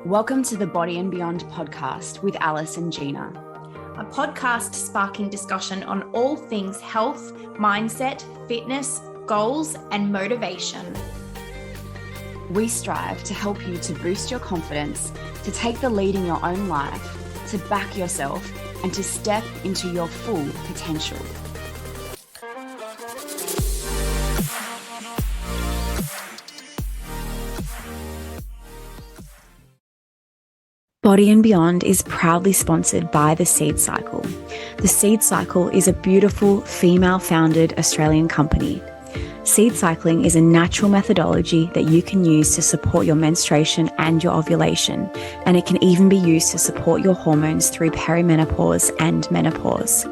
Welcome to the Body and Beyond podcast with Alice and Gina, a podcast sparking discussion on all things health, mindset, fitness, goals, and motivation. We strive to help you to boost your confidence, to take the lead in your own life, to back yourself, and to step into your full potential. Body and Beyond is proudly sponsored by The Seed Cycle. The Seed Cycle is a beautiful female-founded Australian company. Seed cycling is a natural methodology that you can use to support your menstruation and your ovulation, and it can even be used to support your hormones through perimenopause and menopause.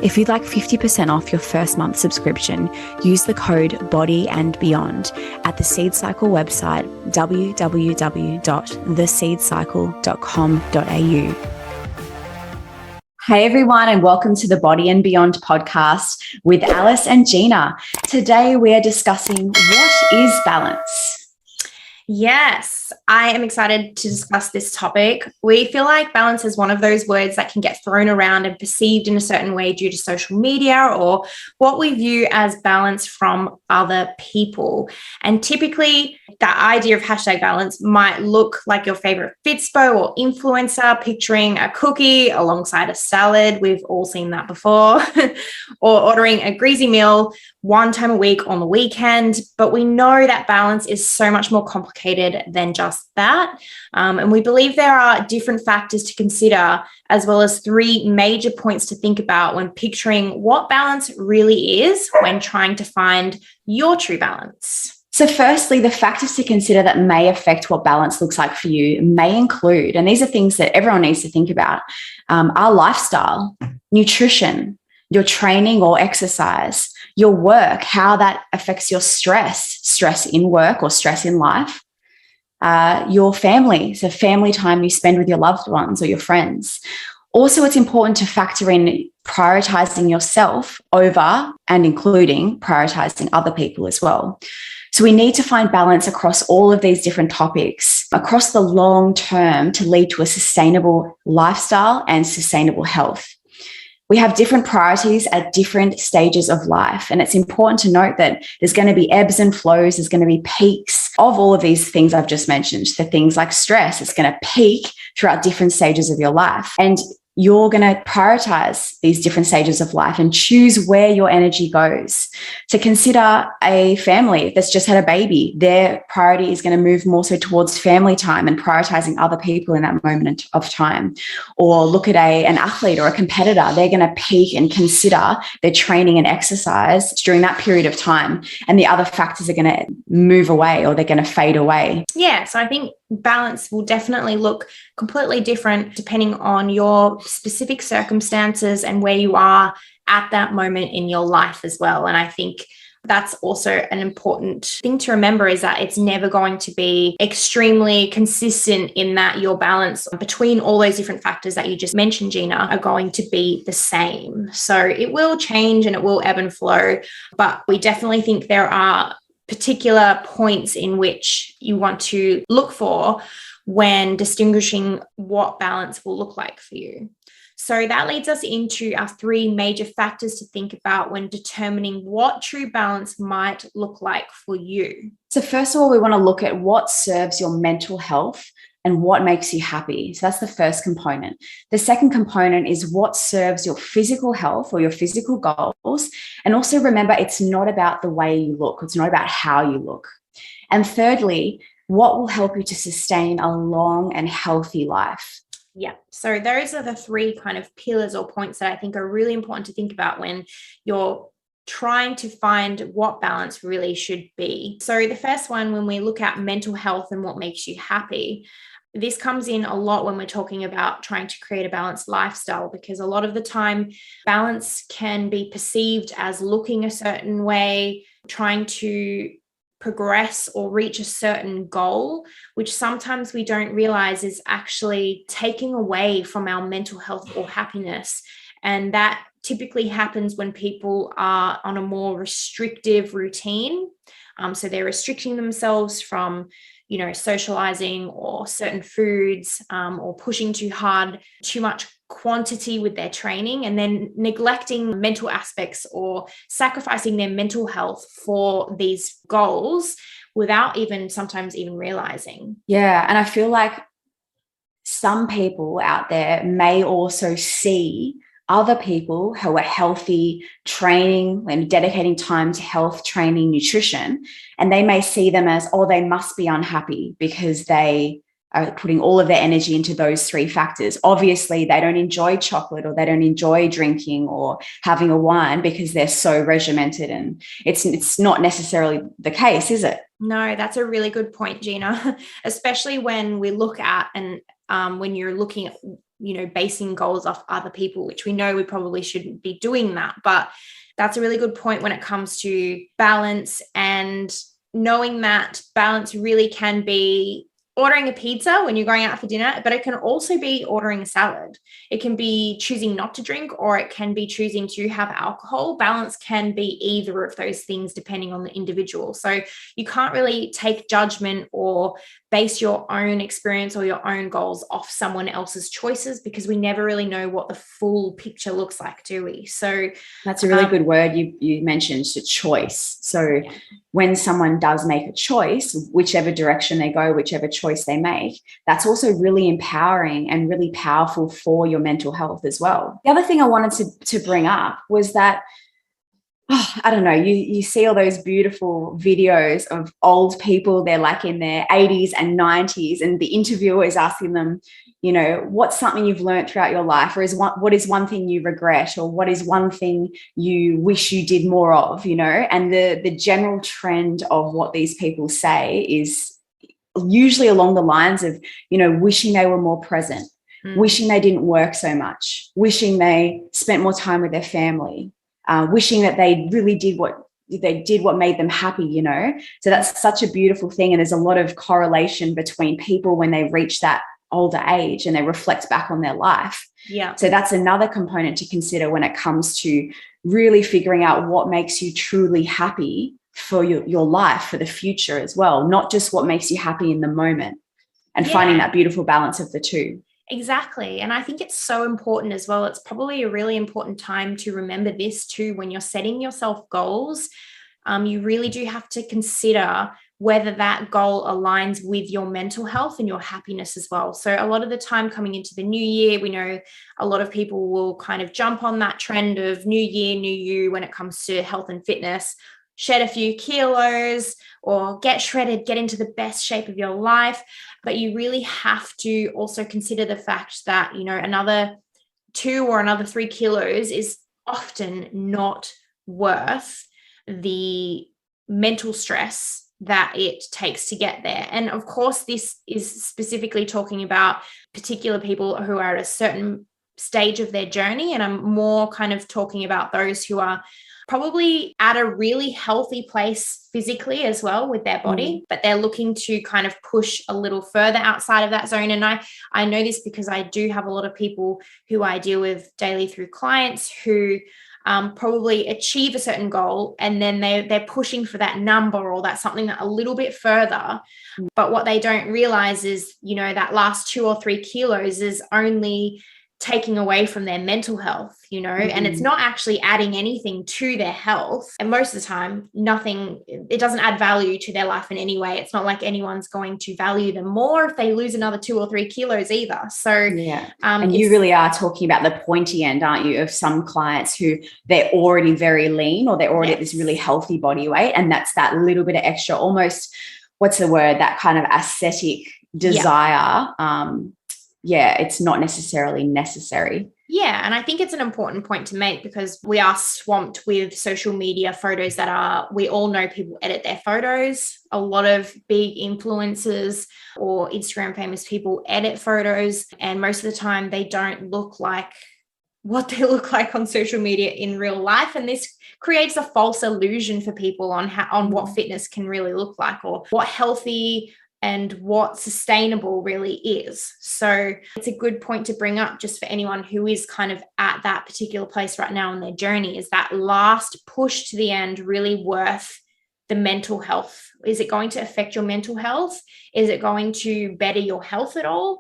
If you'd like 50% off your first month subscription, use the code Body and Beyond at the Seed Cycle website www.theseedcycle.com.au. Hey everyone, and welcome to the Body and Beyond podcast with Alice and Gina. Today we are discussing what is balance. Yes, I am excited to discuss this topic. We feel like balance is one of those words that can get thrown around and perceived in a certain way due to social media or what we view as balance from other people. And typically that idea of hashtag balance might look like your favorite Fitspo or influencer picturing a cookie alongside a salad. We've all seen that before. Or ordering a greasy meal one time a week on the weekend. But we know that balance is so much more complicated than just that. And we believe there are different factors to consider, as well as three major points to think about when picturing what balance really is when trying to find your true balance. So firstly, the factors to consider that may affect what balance looks like for you may include, and these are things that everyone needs to think about, our lifestyle, nutrition, your training or exercise, your work, how that affects your stress in work or stress in life, your family, so family time you spend with your loved ones or your friends. Also, it's important to factor in prioritizing yourself over and including prioritizing other people as well. So we need to find balance across all of these different topics across the long term to lead to a sustainable lifestyle and sustainable health. We have different priorities at different stages of life. And it's important to note that there's going to be ebbs and flows. There's going to be peaks of all of these things I've just mentioned. So things like stress, it's going to peak throughout different stages of your life. And you're going to prioritize these different stages of life and choose where your energy goes. So consider a family that's just had a baby. Their priority is going to move more so towards family time and prioritizing other people in that moment of time. Or look at an athlete or a competitor. They're going to peak and consider their training and exercise during that period of time. And the other factors are going to move away or they're going to fade away. Yeah, so I think balance will definitely look completely different depending on your specific circumstances and where you are at that moment in your life as well. And I think that's also an important thing to remember, is that it's never going to be extremely consistent in that your balance between all those different factors that you just mentioned, Gina, are going to be the same. So it will change and it will ebb and flow, but we definitely think there are particular points in which you want to look for when distinguishing what balance will look like for you. So that leads us into our three major factors to think about when determining what true balance might look like for you. So first of all, we want to look at what serves your mental health and what makes you happy. So that's the first component. The second component is what serves your physical health or your physical goals. And also remember, it's not about the way you look. It's not about how you look. And thirdly, what will help you to sustain a long and healthy life. Yeah. So those are the three kind of pillars or points that I think are really important to think about when you're trying to find what balance really should be. So the first one, when we look at mental health and what makes you happy, this comes in a lot when we're talking about trying to create a balanced lifestyle, because a lot of the time balance can be perceived as looking a certain way, trying to progress or reach a certain goal, which sometimes we don't realize is actually taking away from our mental health or happiness. And that typically happens when people are on a more restrictive routine. So they're restricting themselves from socializing or certain foods, or pushing too hard, too much quantity with their training, and then neglecting mental aspects or sacrificing their mental health for these goals without sometimes even realizing. Yeah. And I feel like some people out there may also see other people who are healthy, training and dedicating time to health, training, nutrition, and they may see them as, oh, they must be unhappy because they are putting all of their energy into those three factors. Obviously, they don't enjoy chocolate, or they don't enjoy drinking or having a wine because they're so regimented, and it's not necessarily the case, is it? No, that's a really good point, Gina, especially when we look at and when you're looking at, basing goals off other people, which we know we probably shouldn't be doing that. But that's a really good point when it comes to balance, and knowing that balance really can be ordering a pizza when you're going out for dinner, but it can also be ordering a salad. It can be choosing not to drink, or it can be choosing to have alcohol. Balance can be either of those things depending on the individual. So you can't really take judgment or base your own experience or your own goals off someone else's choices, because we never really know what the full picture looks like, do we? So that's a really good word you mentioned, to choice. So when someone does make a choice, whichever direction they go, whichever choice they make, that's also really empowering and really powerful for your mental health as well. The other thing I wanted to bring up was that, I don't know, you see all those beautiful videos of old people, they're like in their 80s and 90s, and the interviewer is asking them, what's something you've learned throughout your life, or what is one thing you regret, or what is one thing you wish you did more of, and the general trend of what these people say is usually along the lines of, wishing they were more present, wishing they didn't work so much, wishing they spent more time with their family, wishing that they really did what made them happy, So that's such a beautiful thing. And there's a lot of correlation between people when they reach that older age and they reflect back on their life. Yeah. So that's another component to consider when it comes to really figuring out what makes you truly happy for your life, for the future as well, not just what makes you happy in the moment, and finding that beautiful balance of the two. Exactly. And I think it's so important as well. It's probably a really important time to remember this too. When you're setting yourself goals, you really do have to consider whether that goal aligns with your mental health and your happiness as well. So a lot of the time coming into the new year, we know a lot of people will kind of jump on that trend of new year, new you when it comes to health and fitness, shed a few kilos or get shredded, get into the best shape of your life. But you really have to also consider the fact that, another 2 or another 3 kilos is often not worth the mental stress that it takes to get there. And of course, this is specifically talking about particular people who are at a certain stage of their journey. And I'm more kind of talking about those who are probably at a really healthy place physically as well with their body, but they're looking to kind of push a little further outside of that zone. And I know this because I do have a lot of people who I deal with daily through clients who probably achieve a certain goal, and then they're pushing for that number or that something that a little bit further. But what they don't realize is, that last 2 or 3 kilos is only taking away from their mental health, and it's not actually adding anything to their health. And most of the time, it doesn't add value to their life in any way. It's not like anyone's going to value them more if they lose another 2 or 3 kilos either. So, and you really are talking about the pointy end, aren't you, of some clients who they're already very lean, or they're already at this really healthy body weight. And that's that little bit of extra, almost, what's the word, that kind of aesthetic desire. It's not necessarily necessary. Yeah. And I think it's an important point to make, because we are swamped with social media photos we all know people edit their photos. A lot of big influencers or Instagram famous people edit photos, and most of the time they don't look like what they look like on social media in real life. And this creates a false illusion for people on what fitness can really look like, or what healthy and what sustainable really is. So it's a good point to bring up, just for anyone who is kind of at that particular place right now in their journey. Is that last push to the end really worth the mental health? Is it going to affect your mental health? Is it going to better your health at all?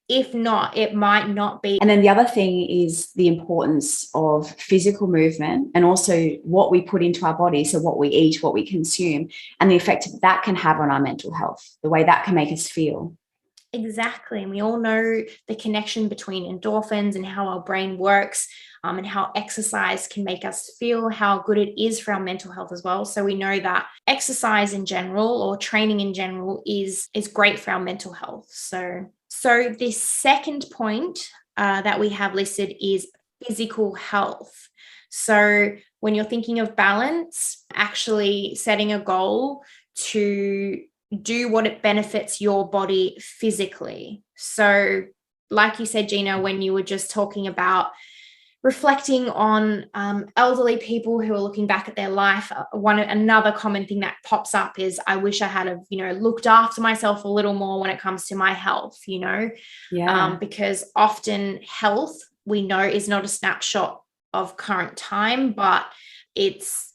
If not, it might not be. And then the other thing is the importance of physical movement and also what we put into our body. So what we eat, what we consume, and the effect that can have on our mental health, the way that can make us feel. Exactly. And we all know the connection between endorphins and how our brain works, and how exercise can make us feel, how good it is for our mental health as well. So we know that exercise in general, or training in general, is great for our mental health. So the second point that we have listed is physical health. So when you're thinking of balance, actually setting a goal to do what it benefits your body physically. So like you said, Gina, when you were just talking about reflecting on elderly people who are looking back at their life, another common thing that pops up is, I wish I had looked after myself a little more when it comes to my health, because often health, we know, is not a snapshot of current time, but it's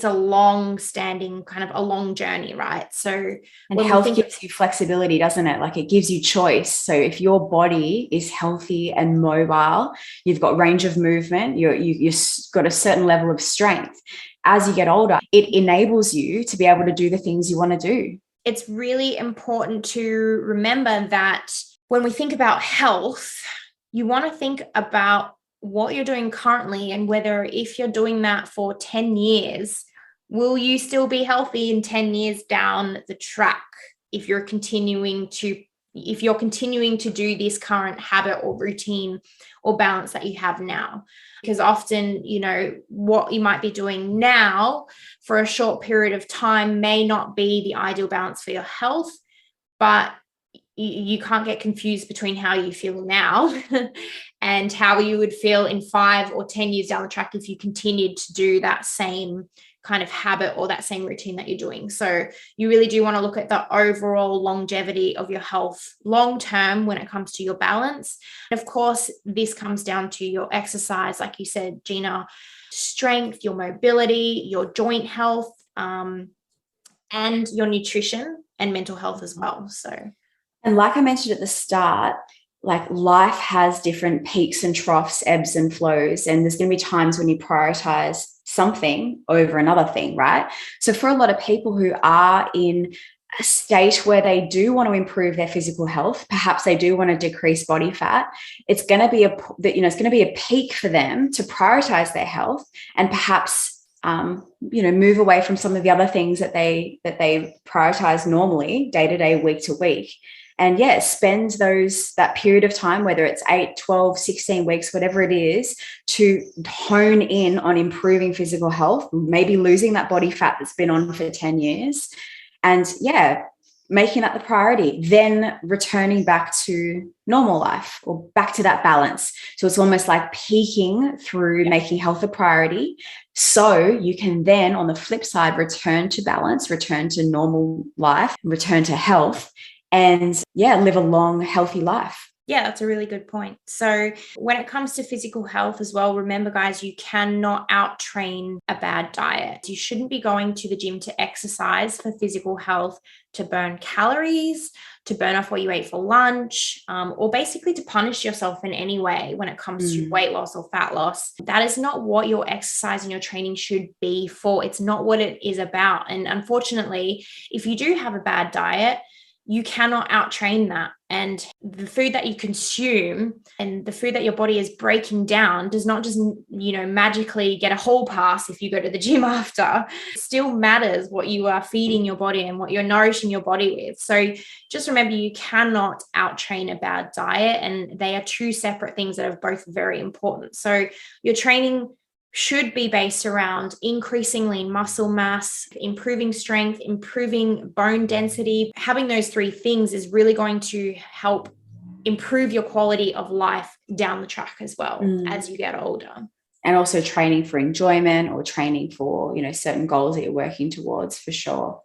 a long-standing, kind of a long journey, right? So and health gives you flexibility, doesn't it? Like, it gives you choice. So if your body is healthy and mobile, you've got range of movement, you've got a certain level of strength. As you get older, it enables you to be able to do the things you want to do. It's really important to remember that when we think about health, you want to think about what you're doing currently, and whether, if you're doing that for 10 years, will you still be healthy in 10 years down the track if you're continuing to do this current habit or routine or balance that you have now? Because often, what you might be doing now for a short period of time may not be the ideal balance for your health, but you can't get confused between how you feel now and how you would feel in 5 or 10 years down the track if you continued to do that same kind of habit or that same routine that you're doing. So you really do want to look at the overall longevity of your health long term when it comes to your balance. And of course, this comes down to your exercise, like you said, Gina, strength, your mobility, your joint health, and your nutrition and mental health as well. And like I mentioned at the start, like, life has different peaks and troughs, ebbs and flows, and there's going to be times when you prioritize something over another thing, right? So for a lot of people who are in a state where they do want to improve their physical health, perhaps they do want to decrease body fat, it's going to be it's going to be a peak for them to prioritize their health, and perhaps move away from some of the other things that they prioritize normally, day to day, week to week. And spend that period of time, whether it's 8, 12, 16 weeks, whatever it is, to hone in on improving physical health, maybe losing that body fat that's been on for 10 years. And making that the priority, then returning back to normal life or back to that balance. So it's almost like peaking through making health a priority. So you can then, on the flip side, return to balance, return to normal life, return to health, and live a long, healthy life. Yeah, that's a really good point. So when it comes to physical health as well, remember, guys, you cannot out-train a bad diet. You shouldn't be going to the gym to exercise for physical health, to burn calories, to burn off what you ate for lunch, or basically to punish yourself in any way when it comes to weight loss or fat loss. That is not what your exercise and your training should be for. It's not what it is about. And unfortunately, if you do have a bad diet, you cannot out-train that. And the food that you consume and the food that your body is breaking down does not just, magically get a hall pass if you go to the gym after. It still matters what you are feeding your body and what you're nourishing your body with. So just remember, you cannot out-train a bad diet, and they are two separate things that are both very important. So your training should be based around increasing lean muscle mass, improving strength, improving bone density. Having those 3 things is really going to help improve your quality of life down the track as well as you get older. And also training for enjoyment, or training for, certain goals that you're working towards, for sure.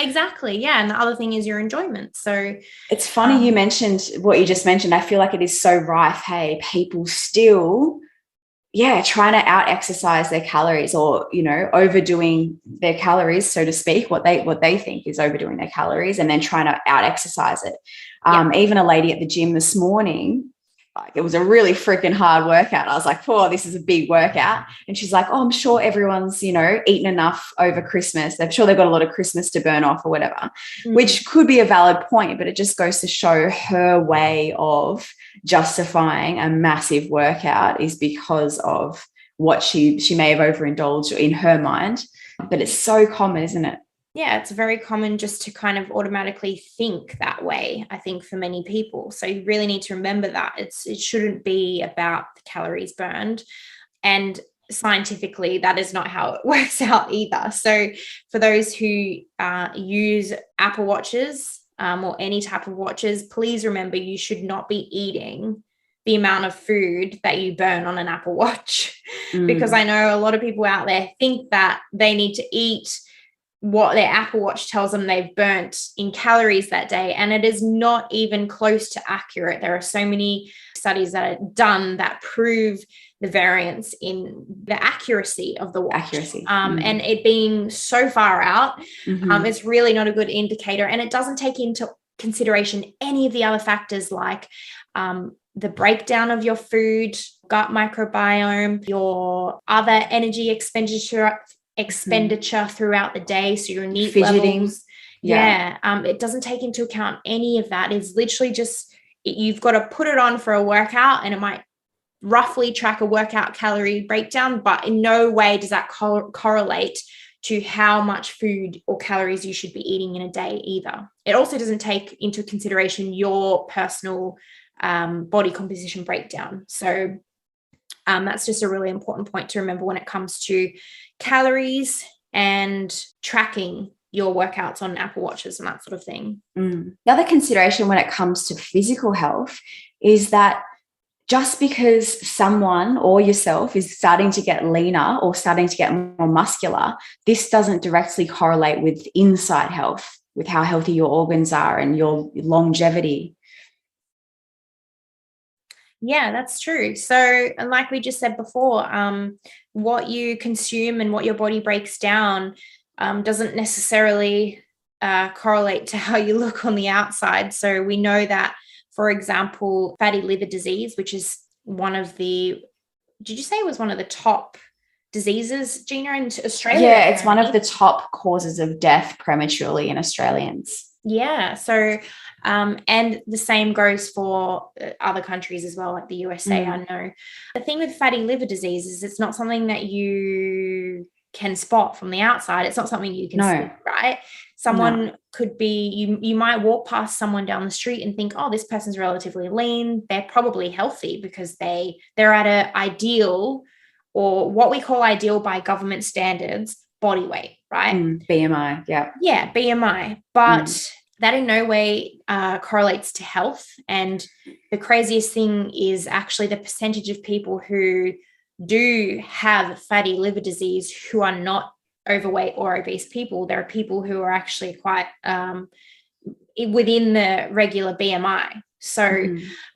Exactly. Yeah. And the other thing is your enjoyment. So it's funny you mentioned what you just mentioned. I feel like it is so rife. Hey, people still trying to out exercise their calories, or, overdoing their calories, so to speak, what they think is overdoing their calories, and then trying to out exercise it. Even a lady at the gym this morning, like, it was a really freaking hard workout. I was like, oh, this is a big workout. And she's like, oh, I'm sure everyone's, eaten enough over Christmas. I'm sure they've got a lot of Christmas to burn off or whatever, which could be a valid point, but it just goes to show her way of justifying a massive workout is because of what she may have overindulged in her mind. But it's so common, isn't it? Yeah, it's very common just to kind of automatically think that way, I think, for many people. So you really need to remember that it shouldn't be about the calories burned. And scientifically, that is not how it works out either. So for those who use Apple Watches or any type of watches, please remember you should not be eating the amount of food that you burn on an Apple Watch. Because I know a lot of people out there think that they need to eat what their Apple Watch tells them they've burnt in calories that day. And it is not even close to accurate. There are so many studies that are done that prove the variance in the accuracy of the watch. And it being so far out, it's really not a good indicator. And it doesn't take into consideration any of the other factors like the breakdown of your food, gut microbiome, your other energy expenditure throughout the day, so your NEAT levels. It doesn't take into account any of that. It's literally just you've got to put it on for a workout, and it might roughly track a workout calorie breakdown, but in no way does that correlate to how much food or calories you should be eating in a day either. It also doesn't take into consideration your personal body composition breakdown. So that's just a really important point to remember when it comes to calories and tracking your workouts on Apple Watches and that sort of thing. The other consideration when it comes to physical health is that just because someone or yourself is starting to get leaner or starting to get more muscular, this doesn't directly correlate with inside health, with how healthy your organs are and your longevity. Yeah, that's true. So, and like we just said before, what you consume and what your body breaks down doesn't necessarily correlate to how you look on the outside. So we know that, for example, fatty liver disease, which is one of the, did you say it was one of the top diseases, Gina, in Australia? Yeah, it's one of the top causes of death prematurely in Australians. Yeah. So, and the same goes for other countries as well, like the USA, I know. The thing with fatty liver disease is it's not something that you can spot from the outside. It's not something you can see, right? Someone could be, you might walk past someone down the street and think, oh, this person's relatively lean. They're probably healthy because they're at an ideal, or what we call ideal by government standards, body weight, right? BMI, yeah. Yeah, BMI. But that in no way correlates to health. And the craziest thing is actually the percentage of people who do have fatty liver disease who are not overweight or obese people. There are people who are actually quite within the regular BMI. So,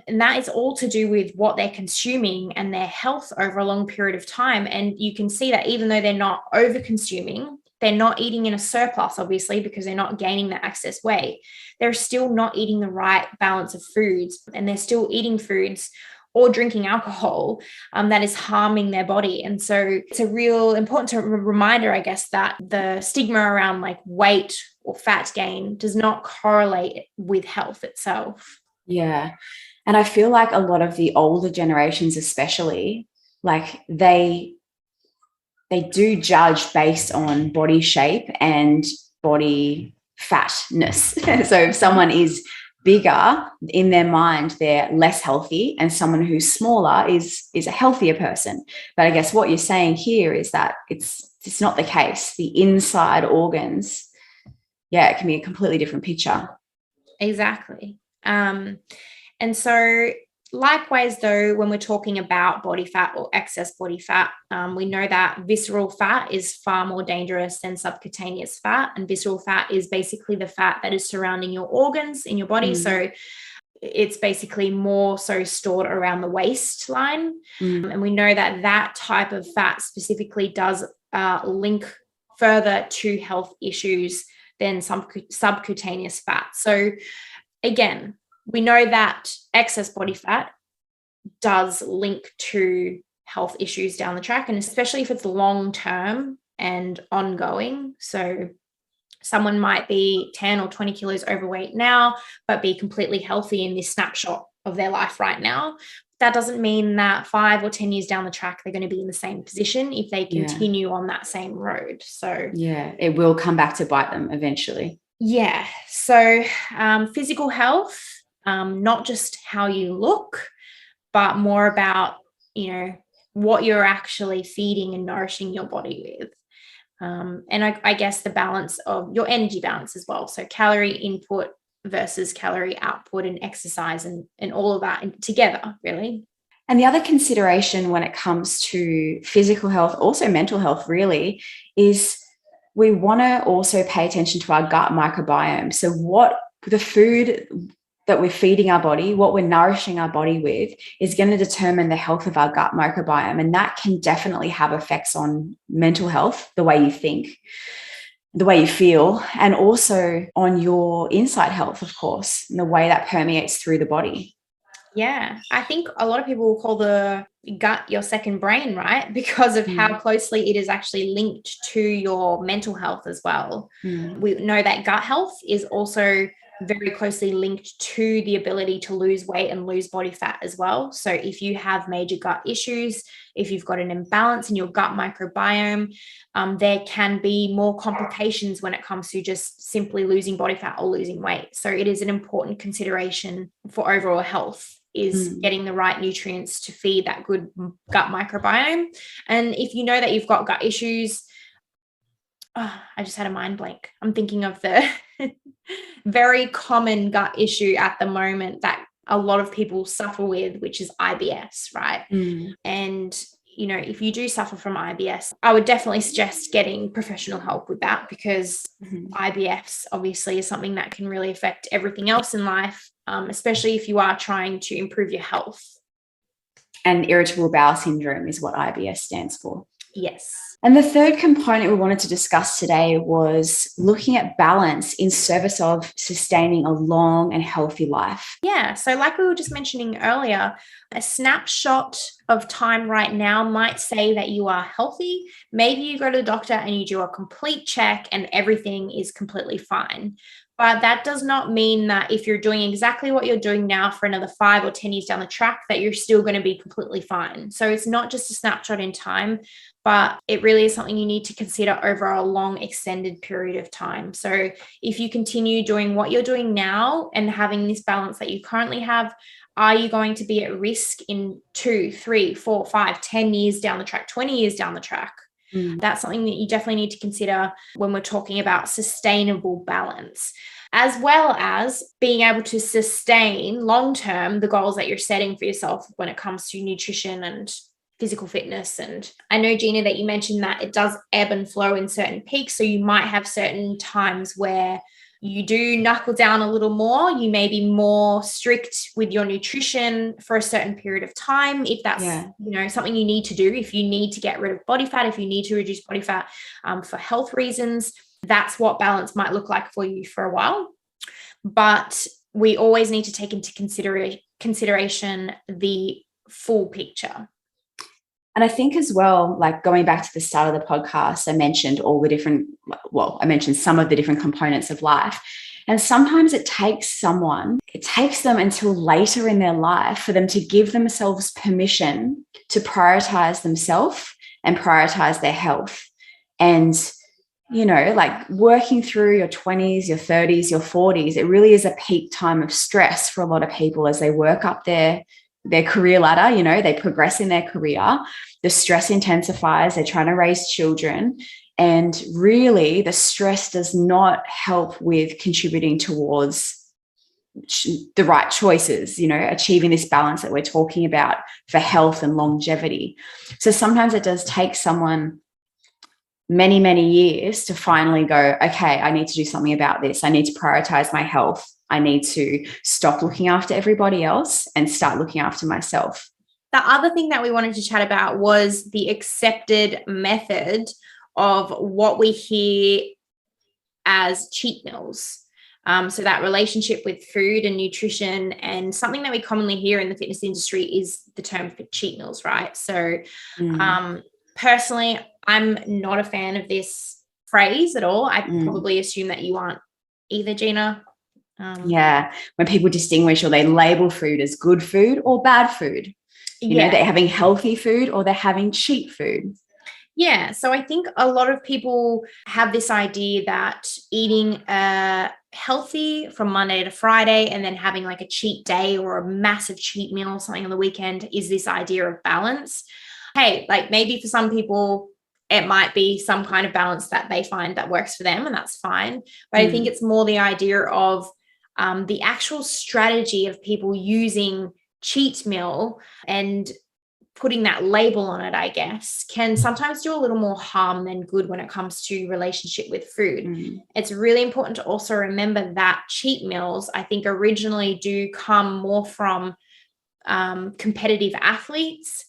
and that is all to do with what they're consuming and their health over a long period of time. And you can see that even though they're not over consuming, they're not eating in a surplus, obviously, because they're not gaining the excess weight. They're still not eating the right balance of foods, and they're still eating foods or drinking alcohol that is harming their body. And so it's a real important reminder, I guess, that the stigma around like weight or fat gain does not correlate with health itself. Yeah. And I feel like a lot of the older generations, especially, like they do judge based on body shape and body fatness. So if someone is bigger, in their mind, they're less healthy, and someone who's smaller is a healthier person. But I guess what you're saying here is that it's not the case. The inside organs, it can be a completely different picture. Exactly. And so likewise, though, when we're talking about body fat or excess body fat, we know that visceral fat is far more dangerous than subcutaneous fat. And visceral fat is basically the fat that is surrounding your organs in your body. So it's basically more so stored around the waistline. And we know that that type of fat specifically does link further to health issues than some subcutaneous fat. So again, we know that excess body fat does link to health issues down the track, and especially if it's long term and ongoing. So someone might be 10 or 20 kilos overweight now, but be completely healthy in this snapshot of their life right now. That doesn't mean that 5 or 10 years down the track, they're going to be in the same position if they continue on that same road. So yeah, it will come back to bite them eventually. Yeah. So physical health, not just how you look, but more about, what you're actually feeding and nourishing your body with. And I guess the balance of your energy balance as well. So calorie input versus calorie output, and exercise, and all of that together, really. And the other consideration when it comes to physical health, also mental health really, is we want to also pay attention to our gut microbiome. So what the food that we're feeding our body, what we're nourishing our body with, is going to determine the health of our gut microbiome. And that can definitely have effects on mental health, the way you think, the way you feel, and also on your inside health, of course, and the way that permeates through the body. Yeah, I think a lot of people will call the gut your second brain, right? Because of how closely it is actually linked to your mental health as well. We know that gut health is also very closely linked to the ability to lose weight and lose body fat as well. So if you have major gut issues, if you've got an imbalance in your gut microbiome, there can be more complications when it comes to just simply losing body fat or losing weight. So it is an important consideration for overall health, is getting the right nutrients to feed that good gut microbiome. And if you know that you've got gut issues, I just had a mind blank. I'm thinking of the very common gut issue at the moment that a lot of people suffer with, which is IBS, right? And, if you do suffer from IBS, I would definitely suggest getting professional help with that, because IBS obviously is something that can really affect everything else in life, especially if you are trying to improve your health. And irritable bowel syndrome is what IBS stands for. Yes. And the third component we wanted to discuss today was looking at balance in service of sustaining a long and healthy life. Yeah. So like we were just mentioning earlier, a snapshot of time right now might say that you are healthy. Maybe you go to the doctor and you do a complete check and everything is completely fine. But that does not mean that if you're doing exactly what you're doing now for another 5 or 10 years down the track, that you're still going to be completely fine. So it's not just a snapshot in time, but it really is something you need to consider over a long extended period of time. So if you continue doing what you're doing now and having this balance that you currently have, are you going to be at risk in 2, 3, 4, 5, 10 years down the track, 20 years down the track? That's something that you definitely need to consider when we're talking about sustainable balance, as well as being able to sustain long-term the goals that you're setting for yourself when it comes to nutrition and physical fitness. And I know, Gina, that you mentioned that it does ebb and flow in certain peaks. So you might have certain times where you do knuckle down a little more. You may be more strict with your nutrition for a certain period of time. If that's, something you need to do, if you need to get rid of body fat, if you need to reduce body fat for health reasons, that's what balance might look like for you for a while. But we always need to take into consideration the full picture. And I think as well, like going back to the start of the podcast, I mentioned some of the different components of life. And sometimes it takes them until later in their life for them to give themselves permission to prioritize themselves and prioritize their health. And, like working through your 20s, your 30s, your 40s, it really is a peak time of stress for a lot of people as they work up their career ladder, they progress in their career. The stress intensifies, they're trying to raise children. And really, the stress does not help with contributing towards the right choices, achieving this balance that we're talking about for health and longevity. So sometimes it does take someone many, many years to finally go, okay, I need to do something about this. I need to prioritize my health. I need to stop looking after everybody else and start looking after myself. The other thing that we wanted to chat about was the accepted method of what we hear as cheat meals. So that relationship with food and nutrition, and something that we commonly hear in the fitness industry is the term for cheat meals, right? So personally, I'm not a fan of this phrase at all. I probably assume that you aren't either, Gina. Yeah, when people distinguish or they label food as good food or bad food, you know, they're having healthy food or they're having cheap food. Yeah, so I think a lot of people have this idea that eating healthy from Monday to Friday and then having like a cheat day or a massive cheat meal or something on the weekend is this idea of balance. Hey, like maybe for some people, it might be some kind of balance that they find that works for them, and that's fine. But I think it's more the idea of the actual strategy of people using cheat meal and putting that label on it, I guess, can sometimes do a little more harm than good when it comes to relationship with food. It's really important to also remember that cheat meals, I think, originally do come more from competitive athletes.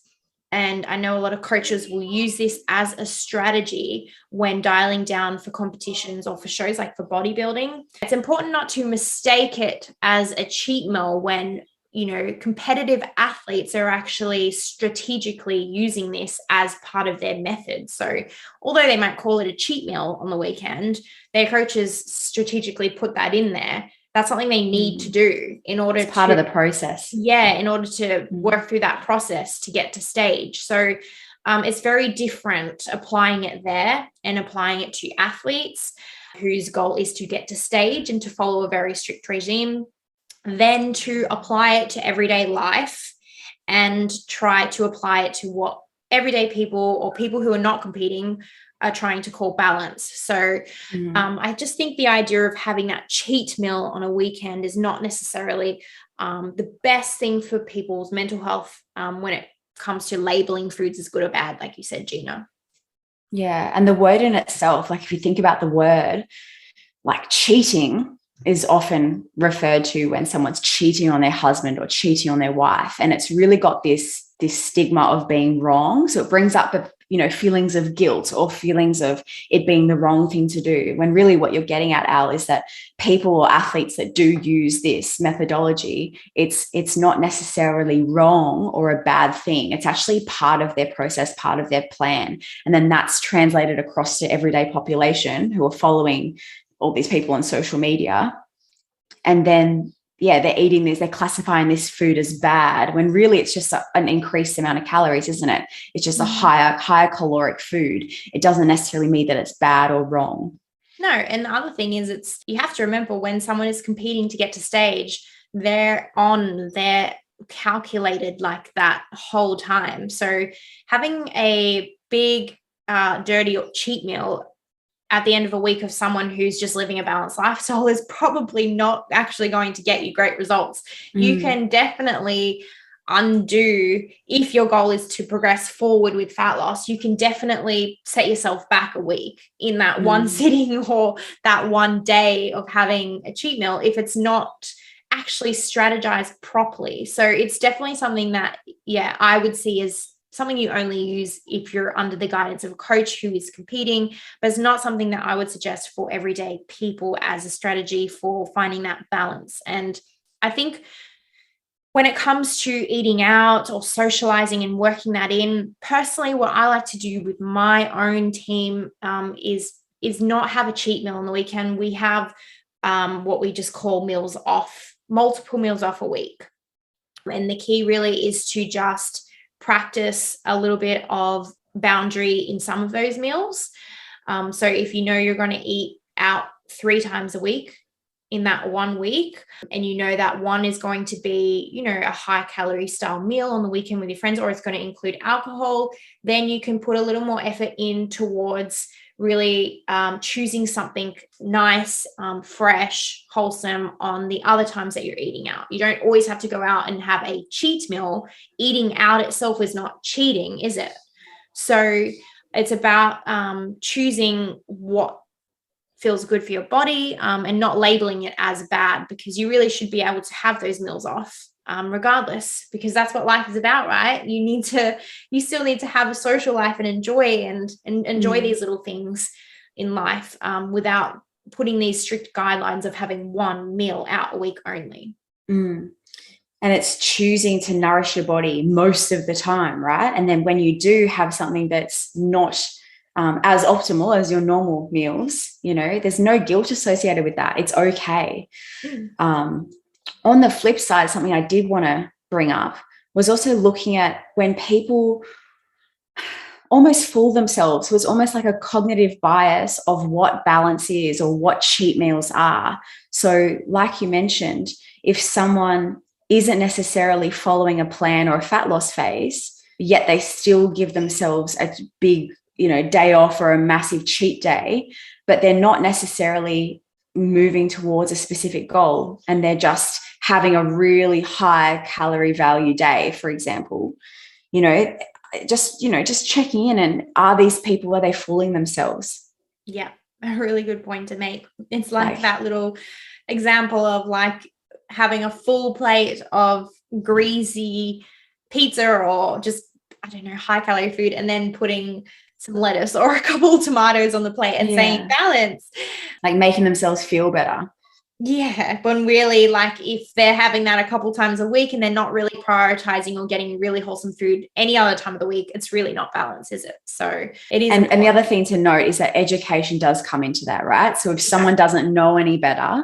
And I know a lot of coaches will use this as a strategy when dialing down for competitions or for shows like for bodybuilding. It's important not to mistake it as a cheat meal when, you know, competitive athletes are actually strategically using this as part of their method. So although they might call it a cheat meal on the weekend, their coaches strategically put that in there. That's something they need to do in order it's part of the process. Yeah, in order to work through that process to get to stage. So it's very different applying it there and applying it to athletes whose goal is to get to stage and to follow a very strict regime, then to apply it to everyday life and try to apply it to what everyday people or people who are not competing are trying to call balance. So I just think the idea of having that cheat meal on a weekend is not necessarily the best thing for people's mental health when it comes to labeling foods as good or bad, like you said, Gina. Yeah. And the word in itself, like if you think about the word, like cheating is often referred to when someone's cheating on their husband or cheating on their wife. And it's really got this stigma of being wrong. So it brings up, you know, feelings of guilt or feelings of it being the wrong thing to do, when really what you're getting at, Al, is that people or athletes that do use this methodology, it's not necessarily wrong or a bad thing. It's actually part of their process, part of their plan. And then that's translated across to everyday population who are following all these people on social media. And then, yeah, they're eating this, they're classifying this food as bad, when really it's just an increased amount of calories, isn't it? It's just a higher caloric food. It doesn't necessarily mean that it's bad or wrong. No, and the other thing is you have to remember when someone is competing to get to stage, they're calculated like that whole time. So having a big, dirty cheat meal at the end of a week of someone who's just living a balanced lifestyle is probably not actually going to get you great results. You can definitely undo, if your goal is to progress forward with fat loss, you can definitely set yourself back a week in that one sitting or that one day of having a cheat meal if it's not actually strategized properly. So it's definitely something that, yeah, I would see as something you only use if you're under the guidance of a coach who is competing, but it's not something that I would suggest for everyday people as a strategy for finding that balance. And I think when it comes to eating out or socializing and working that in, personally, what I like to do with my own team is not have a cheat meal on the weekend. We have what we just call meals off, multiple meals off a week. And the key really is to just practice a little bit of boundary in some of those meals. So if you know you're going to eat out 3 times a week in that 1 week, and you know that one is going to be, you know, a high calorie style meal on the weekend with your friends, or it's going to include alcohol, then you can put a little more effort in towards really choosing something nice, fresh, wholesome on the other times that you're eating out. You don't always have to go out and have a cheat meal. Eating out itself is not cheating, is it? So it's about choosing what feels good for your body, and not labeling it as bad, because you really should be able to have those meals off regardless, because that's what life is about, right? You still need to have a social life and enjoy these little things in life, without putting these strict guidelines of having one meal out a week only. And it's choosing to nourish your body most of the time, right? And then when you do have something that's not as optimal as your normal meals, there's no guilt associated with that. It's okay. On the flip side, something I did want to bring up was also looking at when people almost fool themselves, was almost like a cognitive bias of what balance is or what cheat meals are. So like you mentioned, if someone isn't necessarily following a plan or a fat loss phase, yet they still give themselves a big day off or a massive cheat day, but they're not necessarily moving towards a specific goal, and they're just having a really high calorie value day, for example, just checking in, and are they fooling themselves? Yeah, a really good point to make. It's like that little example of like having a full plate of greasy pizza or just, I don't know, high calorie food, and then putting some lettuce or a couple of tomatoes on the plate and saying balance. Like making themselves feel better. Yeah, when really, like, if they're having that a couple times a week and they're not really prioritizing or getting really wholesome food any other time of the week, it's really not balanced, is it? So it is. And the other thing to note is that education does come into that, right? So if someone doesn't know any better,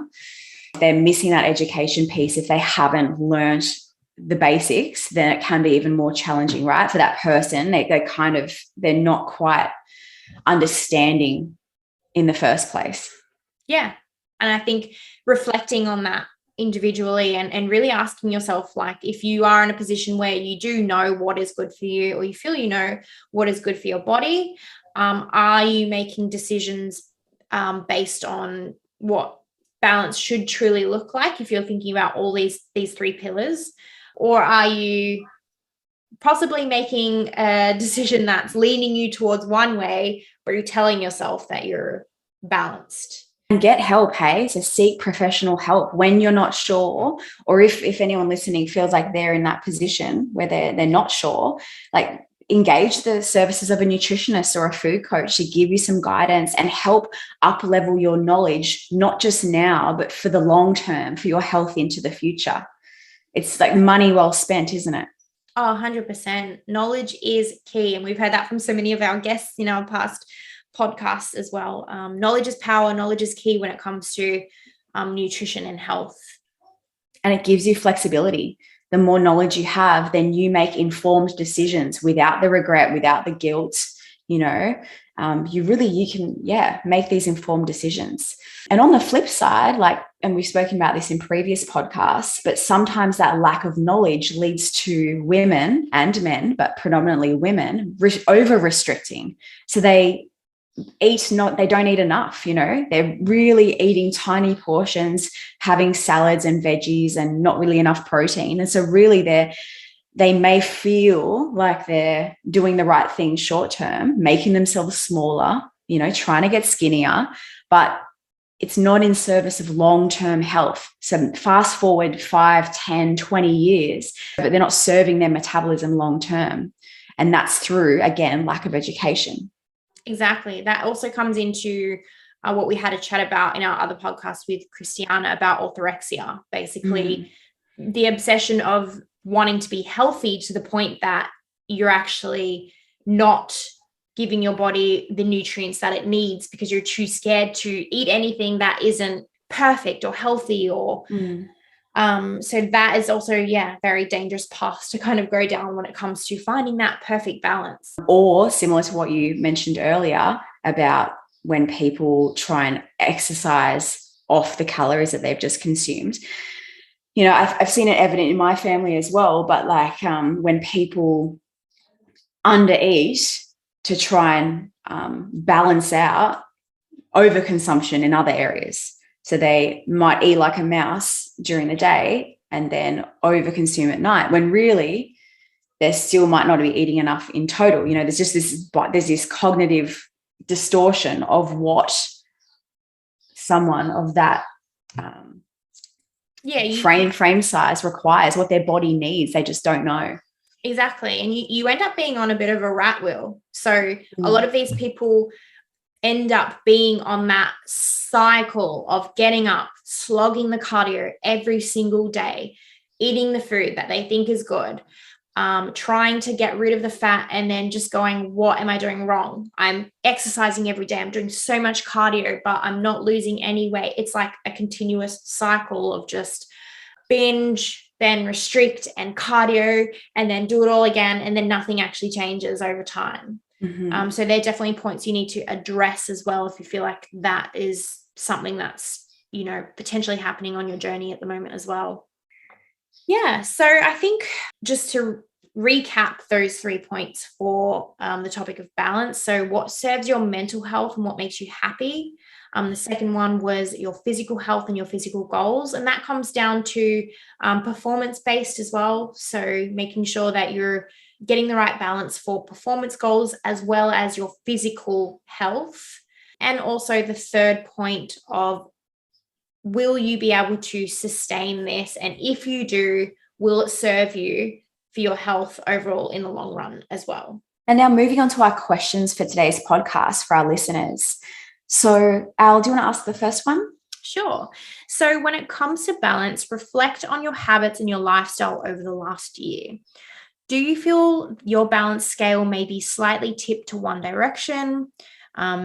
they're missing that education piece. If they haven't learned the basics, then it can be even more challenging, right? For that person, they're not quite understanding in the first place. Yeah. And I think reflecting on that individually and really asking yourself, like, if you are in a position where you do know what is good for you, or you feel what is good for your body, are you making decisions based on what balance should truly look like, if you're thinking about all these three pillars? Or are you possibly making a decision that's leaning you towards one way, but you're telling yourself that you're balanced? And get help, hey? So seek professional help when you're not sure, or if anyone listening feels like they're in that position where they're not sure, like engage the services of a nutritionist or a food coach to give you some guidance and help up-level your knowledge, not just now, but for the long term, for your health into the future. It's like money well spent, isn't it? Oh, 100%. Knowledge is key. And we've heard that from so many of our guests in our past podcasts as well. Knowledge is power. Knowledge is key when it comes to nutrition and health. And it gives you flexibility. The more knowledge you have, then you make informed decisions without the regret, without the guilt. You can make these informed decisions. And on the flip side, and we've spoken about this in previous podcasts, but sometimes that lack of knowledge leads to women and men, but predominantly women, over restricting. So they don't eat enough, they're really eating tiny portions, having salads and veggies and not really enough protein. And so really they may feel like they're doing the right thing short term, making themselves smaller, trying to get skinnier, but it's not in service of long-term health. So fast forward 5, 10, 20 years, but they're not serving their metabolism long-term. And that's through, again, lack of education. Exactly. That also comes into what we had a chat about in our other podcast with Christiana about orthorexia, basically the obsession of wanting to be healthy to the point that you're actually not giving your body the nutrients that it needs because you're too scared to eat anything that isn't perfect or healthy or so that is also very dangerous path to kind of go down when it comes to finding that perfect balance. Or similar to what you mentioned earlier about when people try and exercise off the calories that they've just consumed. I've seen it evident in my family as well, but when people undereat to try and balance out overconsumption in other areas. So they might eat like a mouse during the day and then overconsume at night, when really they still might not be eating enough in total. There's just this cognitive distortion of what someone of that frame size requires, what their body needs. They just don't know. Exactly. And you end up being on a bit of a rat wheel. So a lot of these people end up being on that cycle of getting up, slogging the cardio every single day, eating the food that they think is good, trying to get rid of the fat, and then just going, what am I doing wrong? I'm exercising every day. I'm doing so much cardio, but I'm not losing any weight. It's like a continuous cycle of just binge, then restrict and cardio, and then do it all again. And then nothing actually changes over time. So they're definitely points you need to address as well if you feel like that is something that's, potentially happening on your journey at the moment as well. Yeah. So I think just to recap those 3 points for the topic of balance. So what serves your mental health and what makes you happy? The second one was your physical health and your physical goals. And that comes down to performance-based as well. So making sure that you're getting the right balance for performance goals as well as your physical health. And also the third point of, will you be able to sustain this? And if you do, will it serve you for your health overall in the long run as well? And now moving on to our questions for today's podcast for our listeners. So, Al, do you want to ask the first one? Sure. So when it comes to balance, reflect on your habits and your lifestyle over the last year. Do you feel your balance scale may be slightly tipped to one direction?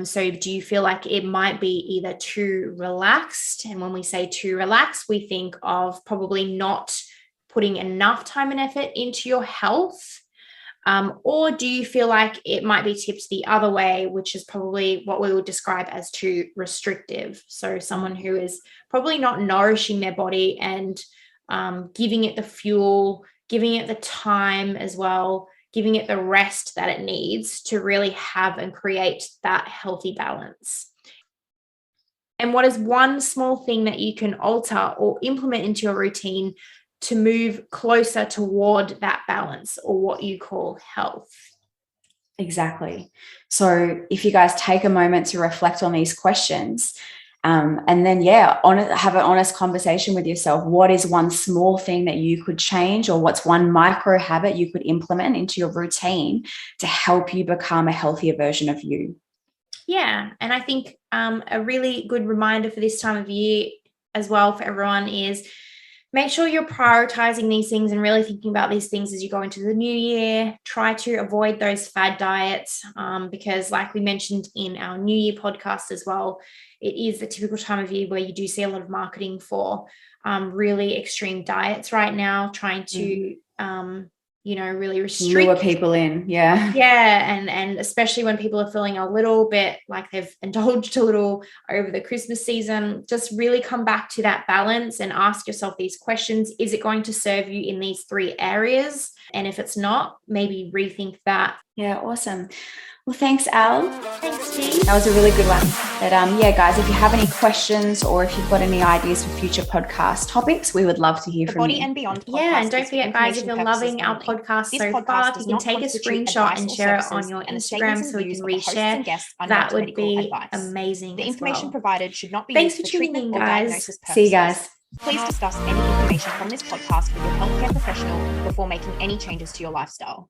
So do you feel like it might be either too relaxed? And when we say too relaxed, we think of probably not putting enough time and effort into your health. Or do you feel like it might be tipped the other way, which is probably what we would describe as too restrictive? So someone who is probably not nourishing their body and giving it the fuel, giving it the time as well, giving it the rest that it needs to really have and create that healthy balance. And what is one small thing that you can alter or implement into your routine to move closer toward that balance, or what you call health? Exactly. So if you guys take a moment to reflect on these questions, and then, have an honest conversation with yourself. What is one small thing that you could change, or what's one micro habit you could implement into your routine to help you become a healthier version of you? Yeah. And I think a really good reminder for this time of year as well for everyone is make sure you're prioritizing these things and really thinking about these things as you go into the new year. Try to avoid those fad diets because, like we mentioned in our New Year podcast as well, it is the typical time of year where you do see a lot of marketing for really extreme diets right now, trying to, really restrict. Lure people in. Yeah. Yeah. And especially when people are feeling a little bit like they've indulged a little over the Christmas season, just really come back to that balance and ask yourself these questions. Is it going to serve you in these 3 areas? And if it's not, maybe rethink that. Yeah. Awesome. Well, thanks, Al. Thanks, G. That was a really good one. But guys, if you have any questions or if you've got any ideas for future podcast topics, we would love to hear from you. Body and Beyond podcast. Yeah, and don't forget, guys, if you're loving our podcast so far, you can take a screenshot and share it on your Instagram so we can reshare. That would be amazing. The information provided should not be Thanks used for tuning in, guys. See you guys. Please discuss any information from this podcast with your healthcare professional before making any changes to your lifestyle.